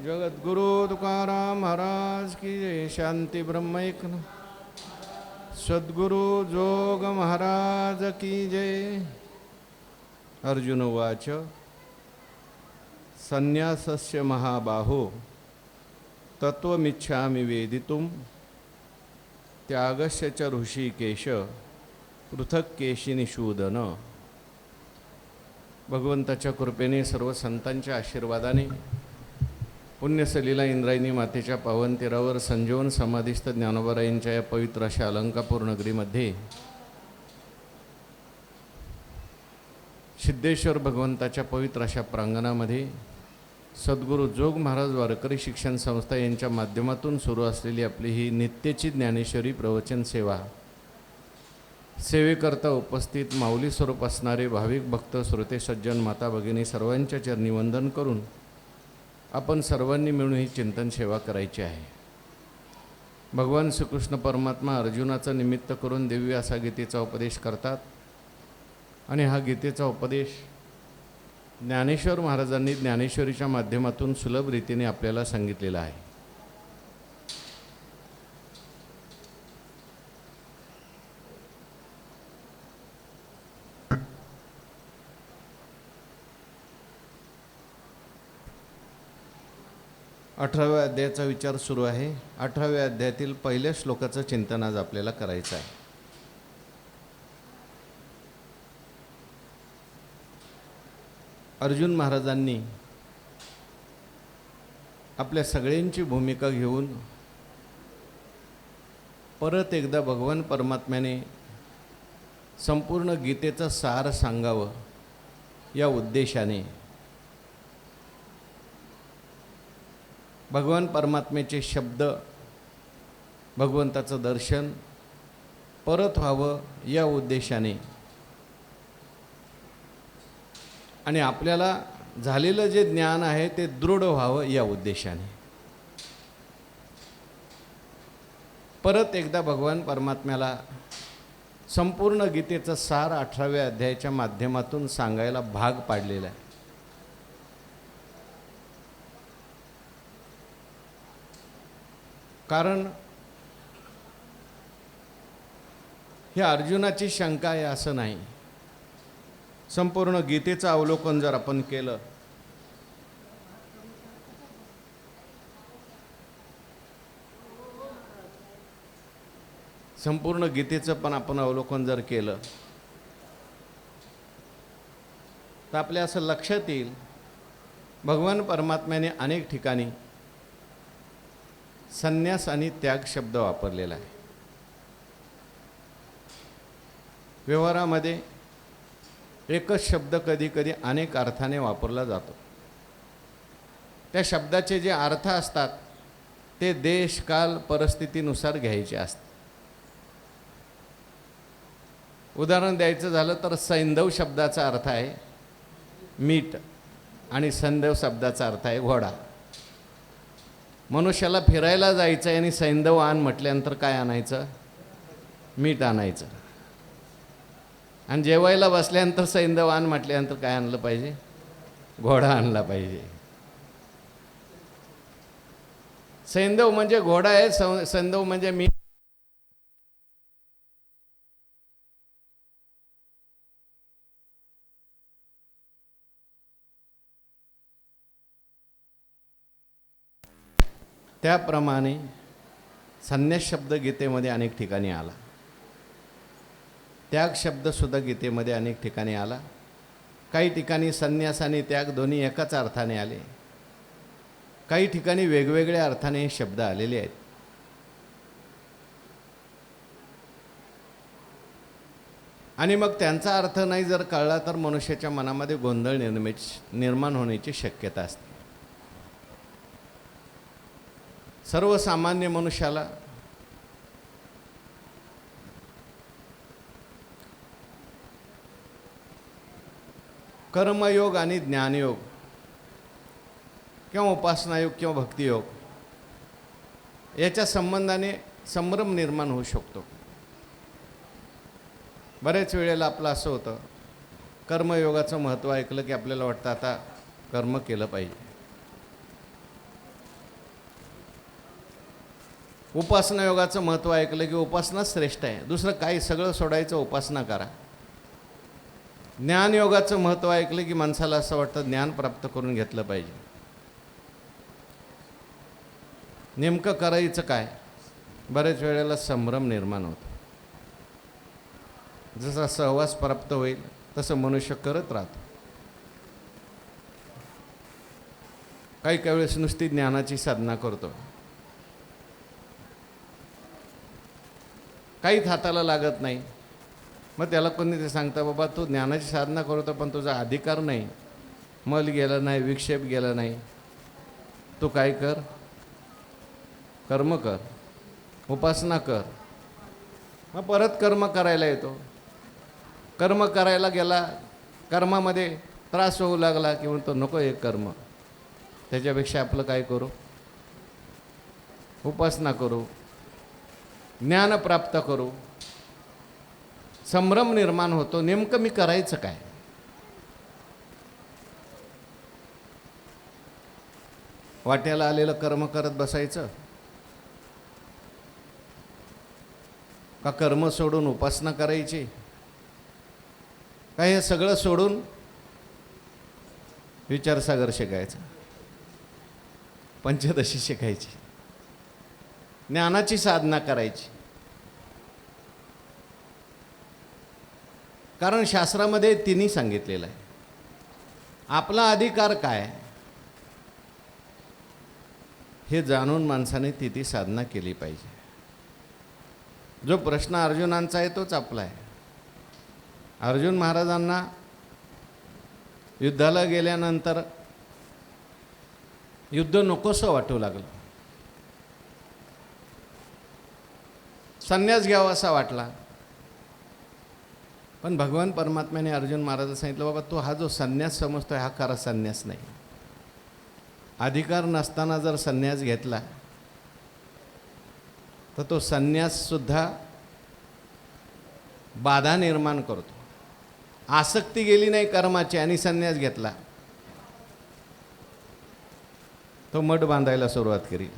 जगद्गुरु तुकाराम महाराज की जय. शांती ब्रह्मैक सद्गुरु जोग महाराज की जय. अर्जुन उवाच संन्यासस्य महाबाहो तत्वमिच्छामि वेदितुं त्यागस्य च ऋषिकेश पृथक केशिनिषूदन. भगवंताच्या कृपेने सर्व संतांच्या आशीर्वादाने पुण्यसलीला इंद्रायणी मातेच्या पावन तीरावर संजीवन समाधिस्थ ज्ञानोबारायांच्या या पवित्र अशा अलंकापूर नगरीमध्ये सिद्धेश्वर भगवंताच्या पवित्र अशा प्रांगणामध्ये सद्गुरू जोग महाराज वारकरी शिक्षण संस्था यांच्या माध्यमातून सुरू असलेली आपली ही नित्यची ज्ञानेश्वरी प्रवचन सेवा सेवेकरता उपस्थित माऊली स्वरूप असणारे भाविक भक्त श्रोते सज्जन माता भगिनी सर्वांच्या चरणी वंदन करून आपण सर्वांनी मिळून ही चिंतन सेवा करायची आहे. भगवान श्रीकृष्ण परमात्मा अर्जुनाचं निमित्त करून दिव्य असा गीतेचा उपदेश करतात आणि हा गीतेचा उपदेश ज्ञानेश्वर महाराजांनी ज्ञानेश्वरीच्या माध्यमातून सुलभ रीतीने आपल्याला सांगितलेला आहे. अठराव्या अध्यायाचा विचार सुरू आहे. 18व्या अध्यायातील पहिल्या श्लोकाचं चिंतन आज आपल्याला करायचं आहे. अर्जुन महाराजांनी आपल्या सगळ्यांची भूमिका घेऊन परत एकदा भगवान परमात्म्याने संपूर्ण गीतेचं सार सांगावं या उद्देशाने भगवान परमात्म्याचे शब्द भगवंताचं दर्शन परत व्हावं या उद्देशाने आणि आपल्याला झालेलं जे ज्ञान आहे ते दृढ व्हावं या उद्देशाने परत एकदा भगवान परमात्म्याला संपूर्ण गीतेचं सार 18व्या अध्यायाच्या माध्यमातून सांगायला भाग पाडलेला आहे. कारण ही अर्जुनाची शंका आहे असं नाही. संपूर्ण गीतेचं अवलोकन जर आपण केलं संपूर्ण गीतेचं पण आपण अवलोकन जर केलं तर आपल्या असं लक्षात येईल भगवान परमात्म्याने अनेक ठिकाणी संन्यास आणि त्याग शब्द वापरलेला आहे. व्यवहारामध्ये एकच शब्द कधी कधी अनेक अर्थाने वापरला जातो. त्या शब्दाचे जे अर्थ असतात ते देश काल परिस्थितीनुसार घ्यायचे असतात. उदाहरण द्यायचं झालं तर सैंधव शब्दाचा अर्थ आहे मीठ आणि संदैव शब्दाचा अर्थ आहे घोडा. मनुष्याला फिरायला जायचं आहे आणि सैंधव आण म्हटल्यानंतर काय आणायचं? मीठ आणायचं. आणि जेवायला बसल्यानंतर सैंधव आण म्हटल्यानंतर काय आणलं पाहिजे? घोडा आणला पाहिजे. सैंधव म्हणजे घोडा आहे, सैंधव म्हणजे मीठ. त्याप्रमाणे संन्यास शब्द गीतेमध्ये अनेक ठिकाणी आला. त्याग शब्दसुद्धा गीतेमध्ये अनेक ठिकाणी आला. काही ठिकाणी संन्यास आणि त्याग दोन्ही एकाच अर्थाने आले. काही ठिकाणी वेगवेगळ्या अर्थाने हे शब्द आलेले आहेत. आणि मग त्यांचा अर्थ नाही जर कळला तर मनुष्याच्या मनामध्ये गोंधळ निर्माण होण्याची शक्यता असते. सर्वसामान्य मनुष्याला कर्मयोग आणि ज्ञानयोग किंवा उपासनायोग किंवा भक्तियोग याच्या संबंधाने संभ्रम निर्माण होऊ शकतो. बरेच वेळेला आपलं असं होतं कर्मयोगाचं महत्त्व ऐकलं की आपल्याला वाटतं आता कर्म केलं पाहिजे. उपासना योगाचं महत्त्व ऐकलं की उपासनाच श्रेष्ठ आहे, दुसरं काही सगळं सोडायचं, उपासना करा. ज्ञानयोगाचं महत्त्व ऐकलं की माणसाला असं वाटतं ज्ञान प्राप्त करून घेतलं पाहिजे. नेमकं करायचं काय? बऱ्याच वेळेला संभ्रम निर्माण होतो. जसा सहवास प्राप्त होईल तसं मनुष्य करत राहतो. काही काही वेळेस नुसती ज्ञानाची साधना करतो, काहीच हाताला लागत नाही. मग त्याला कोणी ते सांगतं, बाबा तू ज्ञानाची साधना करतो पण तुझा अधिकार नाही, मल गेला नाही, विक्षेप गेला नाही, तू काय कर, कर्म कर, उपासना कर. मग परत कर्म करायला येतो. कर्म करायला गेला, कर्मामध्ये त्रास होऊ लागला की म्हणतो नको हे कर्म, त्याच्यापेक्षा आपलं काय करू, उपासना करू, ज्ञान प्राप्त करू. संभ्रम निर्माण होतो, नेमकं मी करायचं काय? वाट्याला आलेलं कर्म करत बसायचं का कर्म सोडून उपासना करायची? काय हे सगळं सोडून विचारसागर शिकायचं, पंचदशी शिकायची, ज्ञानाची साधना करायची? कारण शास्त्रामध्ये तिन्ही सांगितलेलं आहे. आपला अधिकार काय हे जाणून माणसाने ती साधना केली पाहिजे. जो प्रश्न अर्जुनांचा आहे तोच आपला आहे. अर्जुन महाराजांना युद्धाला गेल्यानंतर युद्ध नकोसं वाटू लागलं, संन्यास घ्यावा असा वाटला. पण भगवान परमात्म्याने अर्जुन महाराजांना सांगितलं, बाबा तू हा जो संन्यास समजतोय हा खरा संन्यास नाही. अधिकार नसताना जर संन्यास घेतला तर तो संन्याससुद्धा बाधा निर्माण करतो. आसक्ती गेली नाही कर्माची आणि संन्यास घेतला, तो मठ बांधायला सुरुवात करील,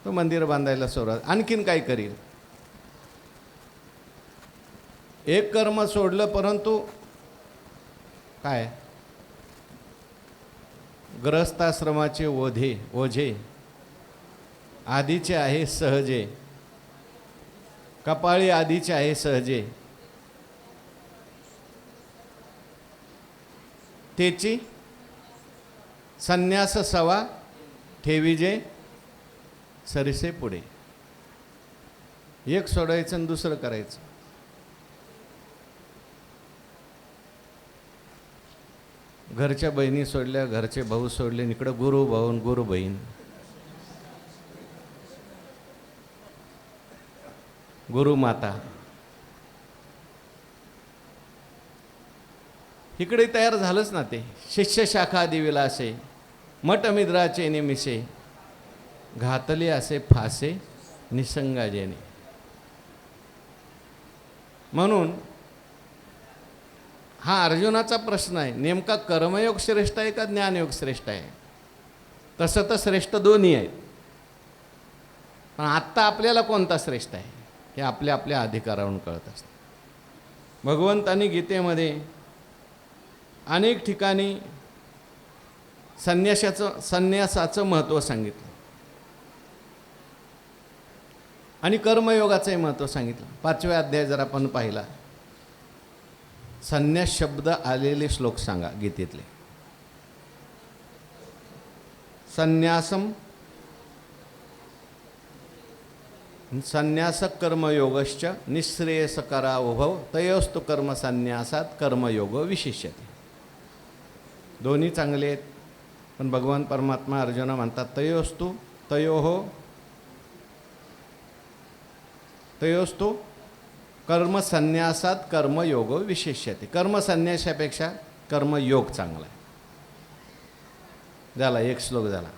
तो मंदिर बांधायला सुरुवात, आणखीन काय करील. एक कर्म सोडलं परंतु काय, ग्रहस्थाश्रमाचे ओझे आधीचे आहे सहजे, कपाळी आधीचे आहे सहजे, तेची संन्यास सवा ठेवीजे सरिसे पुढे. एक सोडायचं आणि दुसरं करायचं. घरच्या बहिणी सोडल्या, घरचे भाऊ सोडले, इकडं गुरु भाऊ गुरु बहीण, गुरु माता इकडे तयार झालंच ना. ते शिष्य शाखा दिविलासे, मठमिद्राचे निमिषे, घातले असे फासे निसंगाजेने. म्हणून हा अर्जुनाचा प्रश्न आहे, नेमका कर्मयोग श्रेष्ठ आहे का ज्ञानयोग श्रेष्ठ आहे? तसं तर श्रेष्ठ दोन्ही आहेत, पण आत्ता आपल्याला कोणता श्रेष्ठ आहे हे आपल्या आपल्या अधिकारावरून कळत असतं. भगवंतांनी गीतेमध्ये अनेक ठिकाणी संन्यासाचं महत्त्व सांगितलं आणि कर्मयोगाचंही महत्त्व सांगितलं. 5व्या अध्याय जर आपण पाहिला, संन्यास शब्द आलेले श्लोक सांगा गीतेतले. संन्यासम संन्यास कर्मयोगश्च निःश्रेयसकरा उभव तयोस्तु कर्म संन्यासात कर्मयोग विशिष्यते. दोन्ही चांगले आहेत, पण भगवान परमात्मा अर्जुना म्हणतात तयोस्तु कर्म संन्यासात कर्मयोग विशिष्यते. कर्मसन्यासापेक्षा कर्मयोग चांगला आहे. झाला एक श्लोक झाला.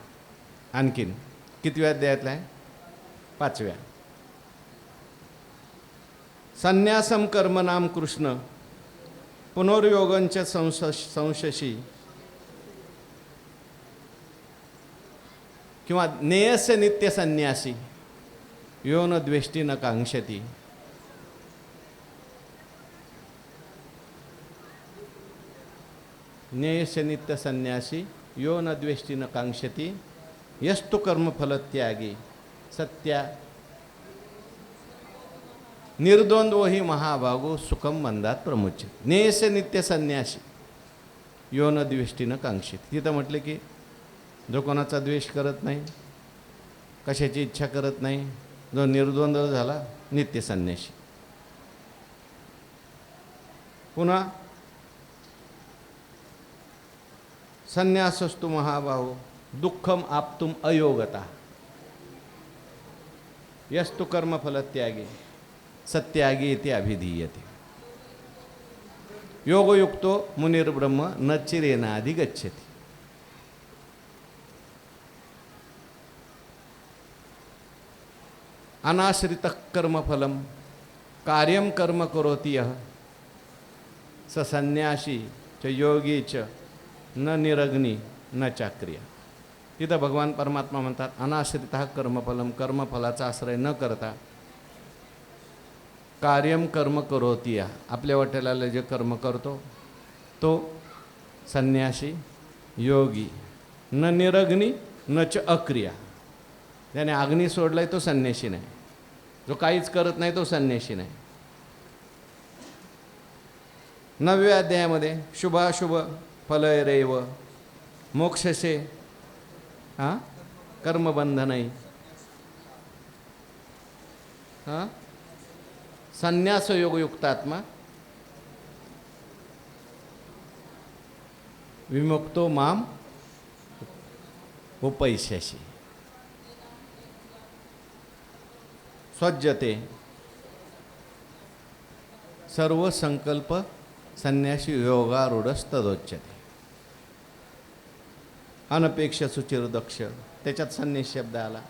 आणखीन कितव्या अध्यायातला आहे? 5व्या. संन्यासम कर्मनाम कृष्ण पुनर्योगंच संशशी किंवा नेयस्य नित्य संन्यासी. यो न द्वेष्टी न कांक्षती. ज्ञेयस्य नित्य संन्यासी यो न द्वेष्टी न कांक्षती. यस्तु कर्मफल त्यागी सत्या निर्द्वंद्व ही महाभागो सुखम मंदात प्रमुच्य. ज्ञेयस्य नित्य संन्यासी यो न द्वेष्टी न कांक्षित. तिथं म्हटलं की जो कोणाचा द्वेष करत नाही, कशाची इच्छा करत नाही, जो निर्द्वंद्व झाला, नित्य संन्यासी. पुन्हा संन्यासस्तु महाबाहो दुःखम आप्तुम अयोगता. यस्तु कर्मफल त्यागी सत्यागी इति अभिधीयते. योगयुक्तो मुनिर्ब्रह्म न चिरेनाधि गच्छति. अनाश्रितः कर्मफलम कार्यम कर्म करोति यः स संन्यासी च योगी च न निरग्नी न चाक्रिया. तिथं भगवान परमात्मा म्हणतात अनाश्रितः कर्मफलम, कर्मफलाचा आश्रय न करता कार्यम कर्म करोति यः, आपल्या वाटेला जे कर्म करतो तो संन्यासी योगी. न निरग्नी न च अक्रिया. त्याने अग्नी सोडलाय तो संन्यासी नाही. जो काहीच करत नाही तो संन्यासी नाही. 9व्या अध्यायामध्ये शुभाशुभ फलैरेव मोक्षसे कर्मबंधनई संन्यास योगयुक्तात्मा विमुक्तो माम उपैष्यसि. स्वज्जते सर्व संकल्प संन्यासी योगारूढस्तदोच्यते. अनपेक्ष सुचिर दक्ष त्याच्यात संन्यास शब्द आला.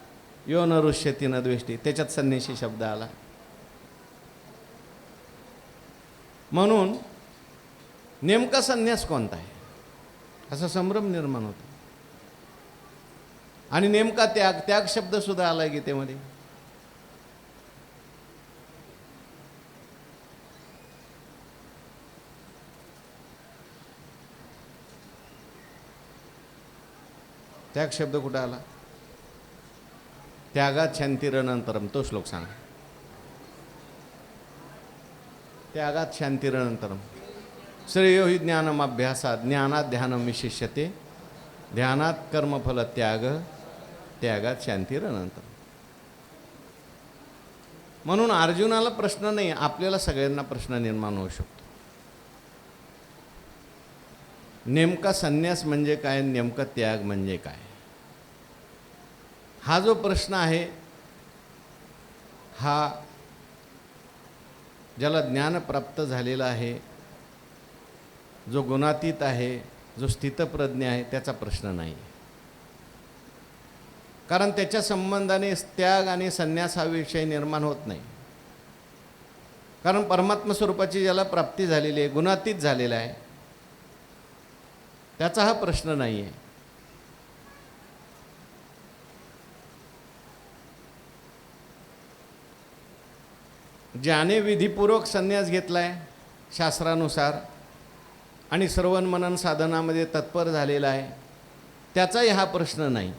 यो न रुष्यती न द्वेष्टी त्याच्यात संन्यासी शब्द आला. म्हणून नेमका संन्यास कोणता आहे असा संभ्रम निर्माण होतो. आणि नेमका त्याग, त्याग शब्द सुद्धा आला गीतेमध्ये. त्याग शब्द कुठं आला? त्यागात शांतिरनंतरम, तो श्लोक सांगा. त्यागात शांतिरनंतरम श्रेयो हि ज्ञानम अभ्यासात ज्ञानात ध्यानम विशिष्यते. ध्यानात कर्मफल त्याग, त्यागात शांतिरनंतरम. म्हणून अर्जुनाला प्रश्न नाही, आपल्याला सगळ्यांना प्रश्न निर्माण होऊ शकतो. नेमका संन्यास म्हणजे काय, नेमका त्याग म्हणजे काय, हा जो प्रश्न आहे हा ज्याला ज्ञान प्राप्त झालेला आहे, जो गुणातीत आहे, जो स्थितप्रज्ञ आहे, त्याचा प्रश्न नाही. कारण त्याच्या संबंधाने त्याग आणि संन्यास हा विषय निर्माण होत नाही. कारण परमात्मा स्वरूपाची ज्याला प्राप्ती झालेली आहे, गुणातीत झालेला आहे, त्याचा हा प्रश्न नाही आहे. ज्याने विधिपूर्वक संन्यास घेतलाय शास्त्रानुसार आणि श्रवण मनन साधनामध्ये तत्पर झालेला आहे, त्याचाही हा प्रश्न नाही.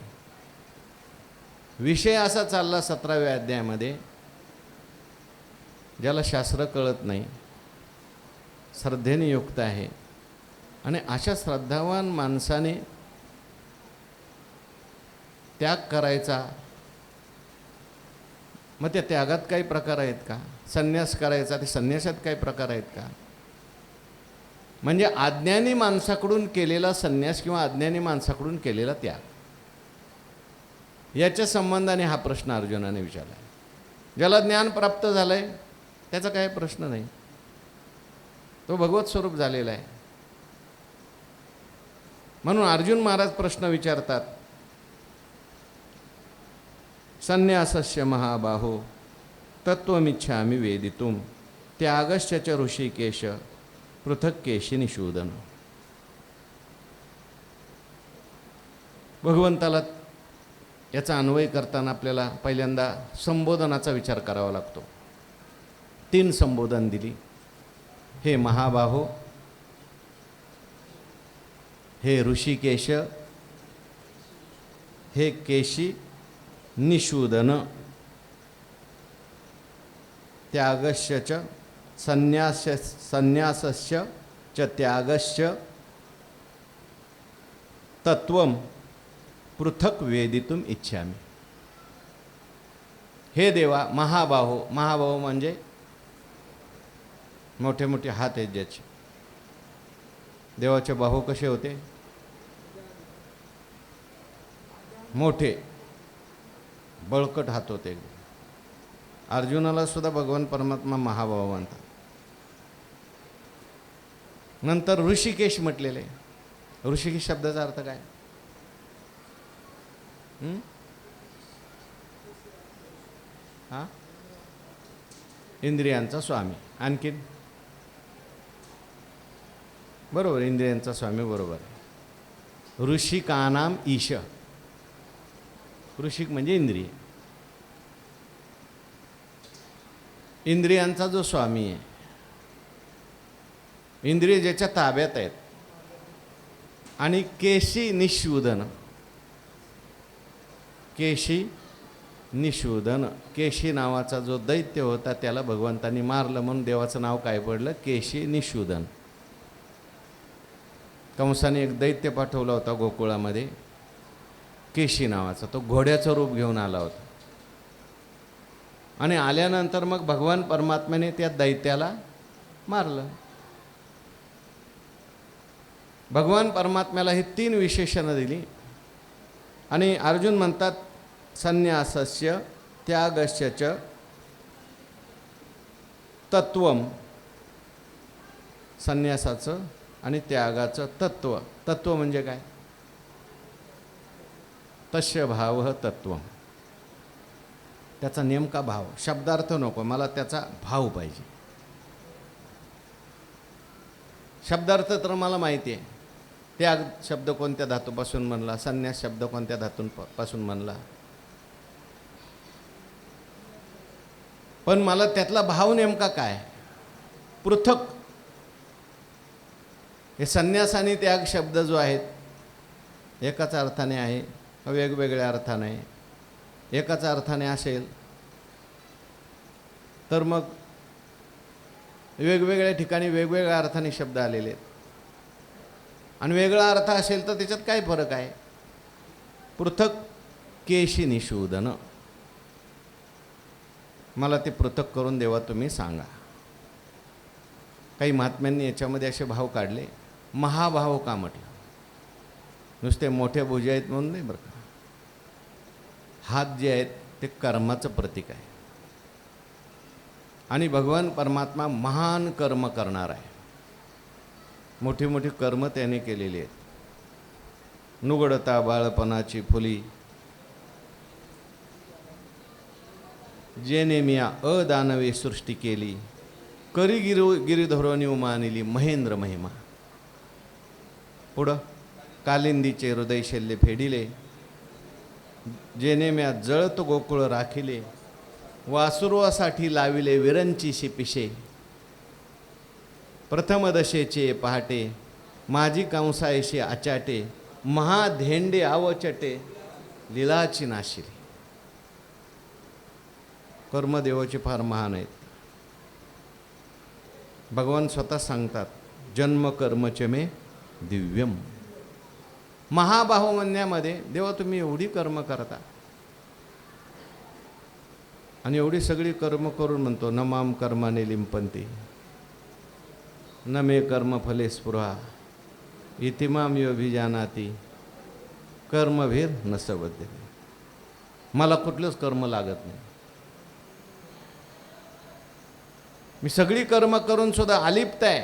विषय असा चालला 17व्या अध्यायामध्ये, ज्याला शास्त्र कळत नाही, श्रद्धेने युक्त आहे, आणि अशा श्रद्धावान माणसाने त्याग करायचा. मग त्या त्यागात काही प्रकार आहेत का? संन्यास करायचा, ते संन्यासात काही प्रकार आहेत का? म्हणजे अज्ञानी माणसाकडून केलेला संन्यास किंवा अज्ञानी माणसाकडून केलेला त्याग, याच्या संबंधाने हा प्रश्न अर्जुनाने विचारला. ज्याला ज्ञान प्राप्त झालंय त्याचा काही प्रश्न नाही, तो भगवत स्वरूप झालेला आहे. म्हणून अर्जुन महाराज प्रश्न विचारतात, संन्यासस्य महाबाहो तत्त्वमिच्छामि वेदितुम त्यागश्च च ऋषिकेश पृथक् केशी निषूदन. भगवंताला याचा अन्वय करताना आपल्याला पहिल्यांदा संबोधनाचा विचार करावा लागतो. 3 संबोधन दिली. हे महाबाहो, हे ऋषिकेश, हे केशी निषूदन, त्यागस्य च संन्यासस्य च त्यागस्य तत्वं पृथक वेदितुम इच्छामि. हे देवा, महाबाहो, महाबाहो म्हणजे मोठे मोठे हात आहेत ज्याचे. देवाचे बाहू कसे होते? मोठे बळकट हात होते. अर्जुनाला सुद्धा भगवान परमात्मा महाबाहू म्हणतात. नंतर ऋषिकेश म्हटलेले. ऋषिकेश शब्दाचा अर्थ काय? हा, इंद्रियांचा स्वामी. आणखीन बरोबर, इंद्रियांचा स्वामी बरोबर आहे. ऋषिकानाम ईश. ऋषिक म्हणजे इंद्रिय. इंद्रियांचा जो स्वामी आहे, इंद्रिय ज्याच्या ताब्यात आहेत. आणि केशी निषूदन. केशी निषूदन, केशी नावाचा जो दैत्य होता त्याला भगवंतांनी मारलं म्हणून देवाचं नाव काय पडलं? केशी निषूदन. कंसाने एक दैत्य पाठवला होता गोकुळामध्ये, केशी नावाचा. तो घोड्याचं रूप घेऊन आला होता. आणि आल्यानंतर मग भगवान परमात्म्याने त्या दैत्याला मारलं. भगवान परमात्म्याला ही 3 विशेषणं दिली. आणि अर्जुन म्हणतात संन्यासस्य त्यागस्य च तत्वम. संन्यासाचं आणि त्यागाचं तत्व. तत्व म्हणजे काय? तस्य भाव तत्व. त्याचा नेमका भाव. शब्दार्थ नको, मला त्याचा भाव पाहिजे. शब्दार्थ तर मला माहिती आहे. त्याग शब्द कोणत्या धातूपासून म्हणला, संन्यास शब्द कोणत्या धातूपासून म्हणला, पण मला त्यातला भाव नेमका काय? पृथक. हे संन्यास आणि त्याग शब्द जो आहेत एकाच अर्थाने आहे का वेगवेगळ्या अर्थाने? एकाच अर्थाने असेल तर मग वेगवेगळ्या ठिकाणी वेगवेगळ्या अर्थाने शब्द आलेले आहेत. आणि वेगळा अर्थ असेल तर त्याच्यात काय फरक आहे? पृथक केशी निषूदन. मला ते पृथक करून देवा तुम्ही सांगा. काही महात्म्यांनी याच्यामध्ये असे भाव काढले. महाभाव का म्हटलं? नुसते मोठे भुजे आहेत म्हणून नाही बरं का. हात जे आहेत ते कर्माचं प्रतीक आहे. आणि भगवान परमात्मा महान कर्म करणार आहे. मोठी मोठी कर्म त्याने केलेली आहेत. नुगडता बाळपणाची फुली, जेने मिया अदानवे सृष्टी केली, करी गिरिधरोनी उमानिली महेंद्र महिमा. पुढं कालिंदीचे हृदय शल्य फेडिले, जेने म्या जळत गोकुळ राखिले, वासुरवासाठी लाविले विरंची शिपिशे, प्रथम दशेचे पहाटे माझी कंसायशी आचाटे, महाधेंडे आवचटे लीलाची नाशिली. कर्मदेवाचे फार महान आहेत. भगवान स्वतः सांगतात जन्म कर्मच मे दिव्यम. महाबाहो म्हणण्यामध्ये देवा तुम्ही एवढी कर्म करता आणि एवढी सगळी कर्म करून म्हणतो न माम कर्माने लिंपंती न मे कर्म फले स्पृहा इतिमाम योभिजानाती कर्मभीर न सबद्ध. मला कुठलंच कर्म लागत नाही. मी सगळी कर्म करून सुद्धा अलिप्त आहे.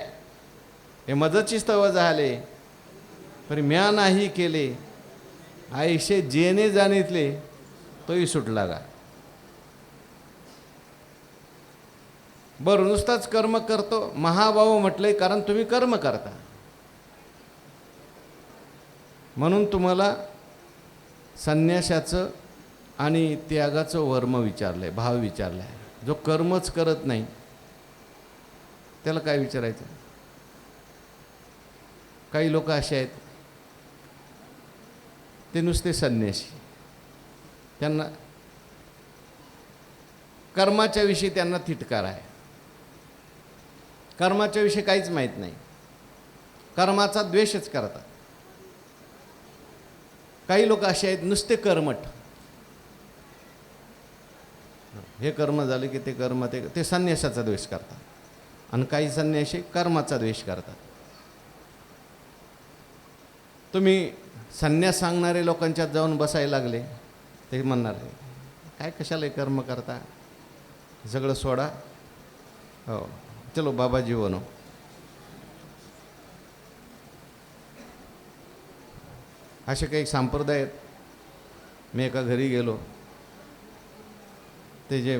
हे मजची स्तव झाले तरी म्या नाही केले, आयशे जेने जाणितले तोही सुटला गा. बरं नुसताच कर्म करतो महाभाव म्हटलंय कारण तुम्ही कर्म करता. म्हणून तुम्हाला संन्यासाचं आणि त्यागाचं वर्म विचारलं आहे, भाव विचारला आहे. जो कर्मच करत नाही त्याला काय विचारायचं. काही लोक असे आहेत ते नुसते संन्यासी, त्यांना कर्माच्या विषयी त्यांना तिटकार आहे, कर्माच्या विषयी काहीच माहीत नाही, कर्माचा द्वेषच करतात. काही लोक असे आहेत नुसते कर्मठ, हे कर्म झाले की ते कर्म ते संन्यासाचा द्वेष करतात. आणि काही संन्यासी कर्माचा द्वेष करतात. तुम्ही संन्यास सांगणारे लोकांच्यात जाऊन बसायला लागले ते म्हणणार काय कशाला कर्म करता, सगळं सोडा, हो चलो बाबाजी बनो. असे काही संप्रदाय आहेत. मी एका घरी गेलो, ते जे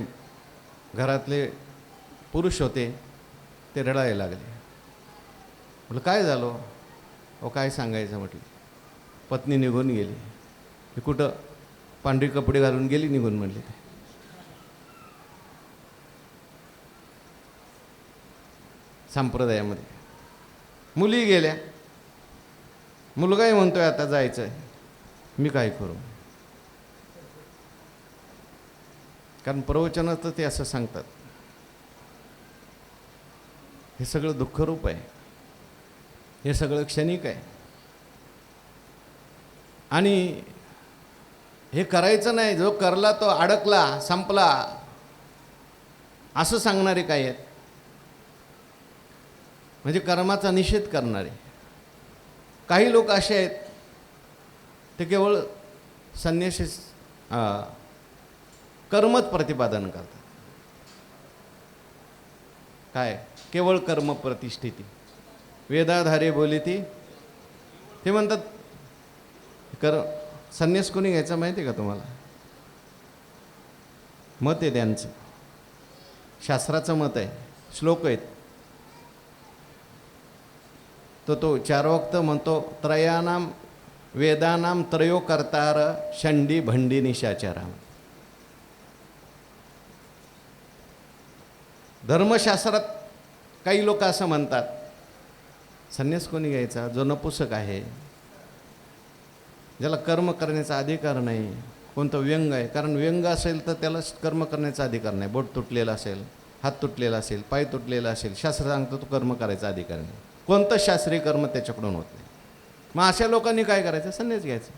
घरातले पुरुष होते ते रडायला लागले. म्हटलं काय झालं, अहो काय सांगायचं. म्हटलं पत्नी निघून गेली. हे कुठं, पांढरी कपडे घालून गेली निघून म्हणले. ते संप्रदायामध्ये मुली गेल्या, मुलगाही म्हणतोय आता जायचं आहे, मी काय करू. कारण प्रवचनात तर ते असं सांगतात. हे सगळं दुःखरूप आहे, हे सगळं क्षणिक आहे. आणि हे करायचं नाही, जो करला तो अडकला संपला असं सांगणारे काय आहेत. म्हणजे कर्माचा निषेध करणारे काही लोक असे आहेत, ते केवळ संन्यासी कर्मच प्रतिपादन करतात. काय केवळ कर्म प्रतिष्ठिती, वेदाधारे बोलिती. ते म्हणतात संन्यास कोणी घ्यायचा माहिती आहे का तुम्हाला. मत आहे त्यांचं, शास्त्राचं मत आहे, श्लोक आहेत. तो 4 वक्त म्हणतो, त्रयानाम वेदानाम त्रयो कर्तार षंडी भंडी निशाचारा. धर्मशास्त्रात काही लोक असं म्हणतात, संन्यास कोणी घ्यायचा जो नपुसक आहे, ज्याला कर्म करण्याचा अधिकार नाही. कोणतं व्यंग आहे, कारण व्यंग असेल तर त्याला कर्म करण्याचा अधिकार नाही. बोट तुटलेला असेल, हात तुटलेला असेल, पाय तुटलेला असेल, शास्त्र सांगतो तो कर्म करायचा अधिकार नाही. कोणतं शास्त्रीय कर्म त्याच्याकडून होत नाही. मग अशा लोकांनी काय करायचं, संन्यास घ्यायचा.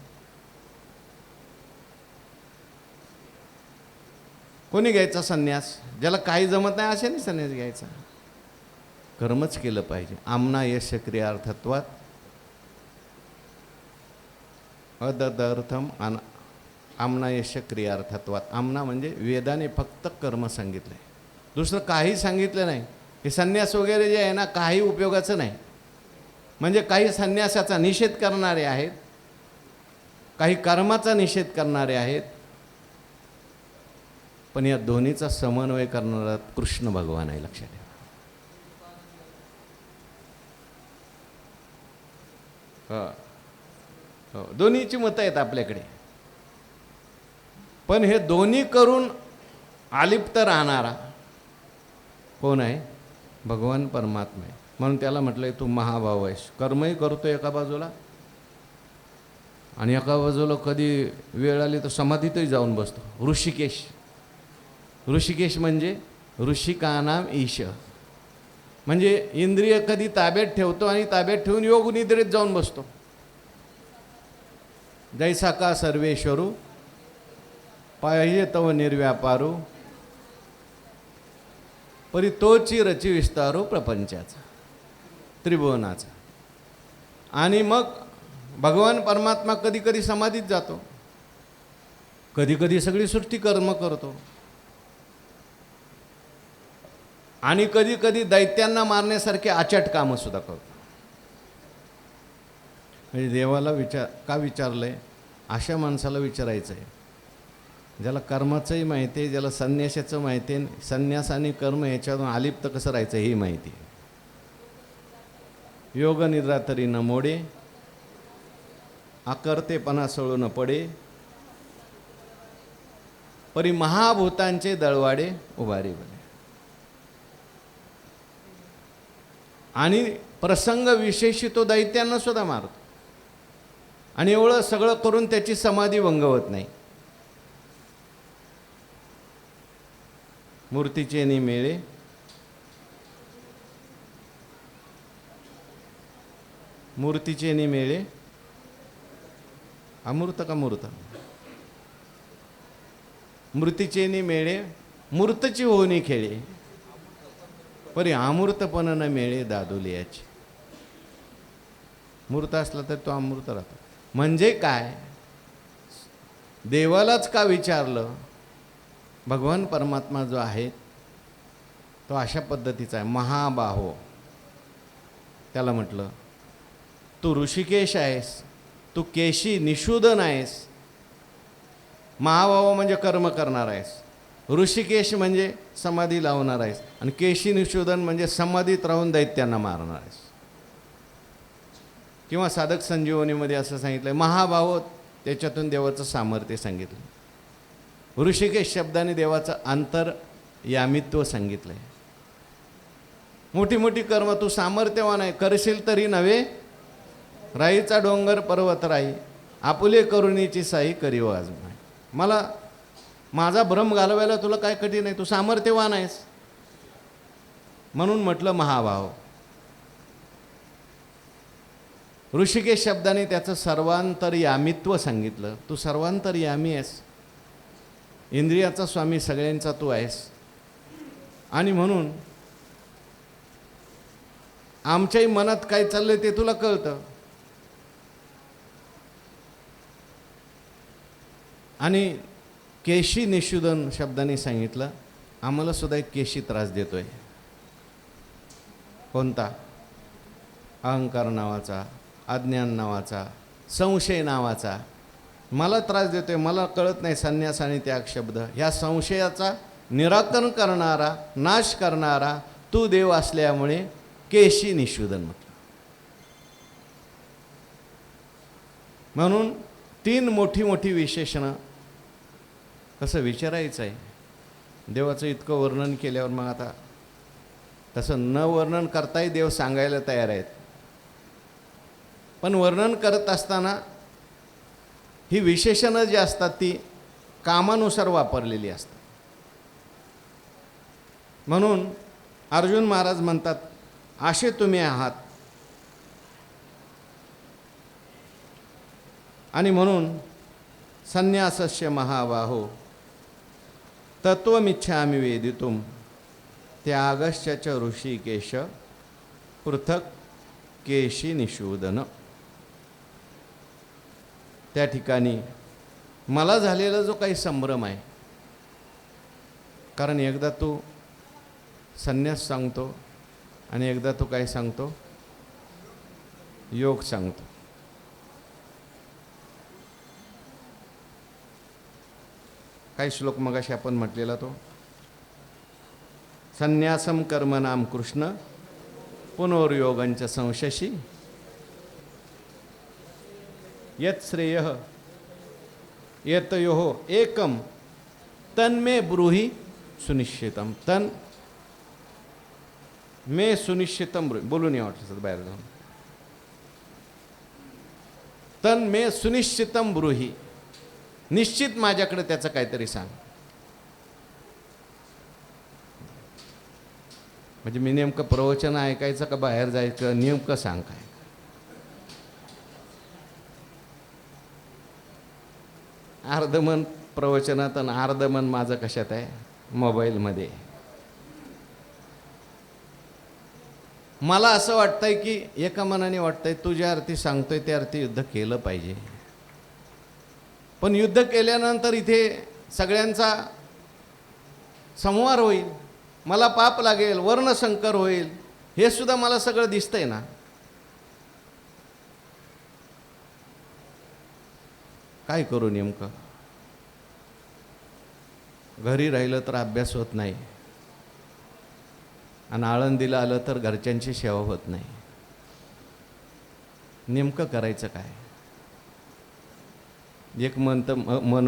कोणी घ्यायचा संन्यास, ज्याला काही जमत नाही अशाने संन्यास घ्यायचा. कर्मच केलं पाहिजे. आमना यश क्रियार्थत्वात अददर्थम आमना यश क्रियार्थत्वात. आमना म्हणजे वेदाने फक्त कर्म सांगितलं आहे, दुसरं काही सांगितलं नाही. हे संन्यास वगैरे जे आहे ना, काही उपयोगाचं नाही. म्हणजे काही संन्यासाचा निषेध करणारे आहेत, काही कर्माचा निषेध करणारे आहेत, पण या दोन्हीचा समन्वय करणारा कृष्ण भगवान आहे, लक्षात ठेवा. हो, दोन्हीची मतं आहेत आपल्याकडे. पण हे दोन्ही करून आलिप्त राहणारा कोण आहे, भगवान परमात्मा आहे. म्हणून त्याला म्हटलंय तू महाभाव आहेस. कर्मही करतो एका बाजूला, आणि एका बाजूला कधी वेळ आली तर समाधीतही जाऊन बसतो. ऋषिकेश, ऋषिकेश म्हणजे ऋषिकानाम ईश, म्हणजे इंद्रिय कधी ताब्यात ठेवतो आणि ताब्यात ठेवून योग निद्रेत जाऊन बसतो. जैसा का सर्वेश्वरू पाहिजे तव निर्व्यापारू, परी तोची रची विस्तारू प्रपंचाचा त्रिभुवनाचा. आणि मग भगवान परमात्मा कधी कधी समाधीत जातो, कधी कधी सगळी सृष्टी कर्म करतो, आणि कधी कधी दैत्यांना मारण्यासारखे आचट कामं सुद्धा करतो. म्हणजे देवाला का विचारलंय, अशा माणसाला विचारायचं आहे ज्याला कर्माचंही माहिती आहे, ज्याला संन्यासाचं माहिती आहे, संन्यास आणि कर्म ह्याच्यातून अलिप्त कसं राहायचं हे माहिती आहे. योग निद्रा तरी न मोडे, आकर्तेपणा सळू न पडे, परी महाभूतांचे दळवाडे उभारी बने. आणि प्रसंग विशेषी तो दैत्यांना सुद्धा मारतो. आणि एवढं सगळं करून त्याची समाधी भंगवत नाही. मूर्तीचे निमेळे मूर्तीचे निमेळे अमूर्त का मूर्त मृतीचे निमेळे मूर्तची होणी खेळे परी अमूर्तपण न मेळे दादुलियाची. मूर्त असला तर तो अमूर्त राहतो. म्हणजे काय, देवालाच का विचारलं, भगवान परमात्मा जो आहे तो अशा पद्धतीचा आहे. महाबाहो त्याला म्हटलं, तू ऋषिकेश आहेस, तू केशी निषूदन आहेस. महाबाहो म्हणजे कर्म करणार आहेस, ऋषिकेश म्हणजे समाधी लावणार आहेस, आणि केशी निषूदन म्हणजे समाधीत राहून दैत्यांना मारणार आहेस. किंवा साधक संजीवनीमध्ये असं सांगितलं आहे, महाभाव त्याच्यातून देवाचं सामर्थ्य सांगितलं. ऋषिकेश शब्दाने देवाचं अंतर्यामित्व सांगितलं आहे. मोठी मोठी कर्म तू सामर्थ्यवान आहे, करशील तरी नव्हे. राईचा डोंगर पर्वत राई, आपुले करुणीची साई करीव आज. मला माझा भ्रम घालवायला तुला काय कठीण आहे, तू सामर्थ्यवान आहेस. म्हणून म्हटलं महाभाव. ऋषिकेश शब्दाने त्याचं सर्वांतर्यामित्व सांगितलं. तू सर्वांतर्यामी आहेस, इंद्रियाचा स्वामी सगळ्यांचा तू आहेस. आणि म्हणून आमच्याही मनात काय चाललंय ते तुला कळतं. आणि केशी निषूदन शब्दाने सांगितलं, आम्हाला सुद्धा एक केशी त्रास देतोय. कोणता? अहंकार नावाचा, अज्ञान नावाचा, संशय नावाचा मला त्रास देतोय. मला कळत नाही संन्यास आणि त्याग शब्द. ह्या संशयाचा निराकरण करणारा, नाश करणारा तू देव असल्यामुळे केशी निषूदन म्हटलं. म्हणून तीन मोठी मोठी विशेषणं कसं विचारायचं आहे. देवाचं इतकं वर्णन केल्यावर मग आता तसं न वर्णन करताही देव सांगायला तयार आहेत. पण वर्णन करत असताना ही विशेषणं जी असतात ती कामानुसार वापरलेली असतात. म्हणून अर्जुन महाराज म्हणतात, असे तुम्ही आहात. आणि म्हणून संन्यासस्य महाबाहो तत्वमिच्छामि वेदितुम त्यागश्च ऋषिकेश पृथक केशी निषूदन. त्या ठिकाणी मला झालेला जो काही संभ्रम आहे, कारण एकदा तू संन्यास सांगतो आणि एकदा तू काय सांगतो, योग सांगतो. काही श्लोक मगाशी आपण म्हटलेला तो संन्यासम कर्मनाम कृष्ण पुनर्योगंच संशशी यत श्रेय यतयोः एकम तन्मे ब्रूहि सुनिश्चितम. तन मे सुनिश्चितम ब्रूहि. बोलून या वाटलं बाहेर जाऊन. तन मे सुनिश्चितम ब्रूहि, निश्चित माझ्याकडे त्याचं काहीतरी सांग. म्हणजे मी नेमकं प्रवचन ऐकायचं का बाहेर जायचं, नेमकं सांग काय. अर्धमन प्रवचनात आणि अर्धमन माझं कशात आहे, मोबाईलमध्ये. मला असं वाटतंय की एका मनाने वाटतंय तुझ्या अर्थी सांगतोय त्या अर्थी युद्ध केलं पाहिजे. पण युद्ध केल्यानंतर इथे सगळ्यांचा संहार होईल, मला पाप लागेल, वर्णसंकर होईल, हे सुद्धा मला सगळं दिसतंय ना. काय करू नेमकं. घरी राहिलं तर अभ्यास होत नाही, आणि आळंदीला आलं तर घरच्यांची सेवा होत नाही. नेमकं करायचं काय. एक मन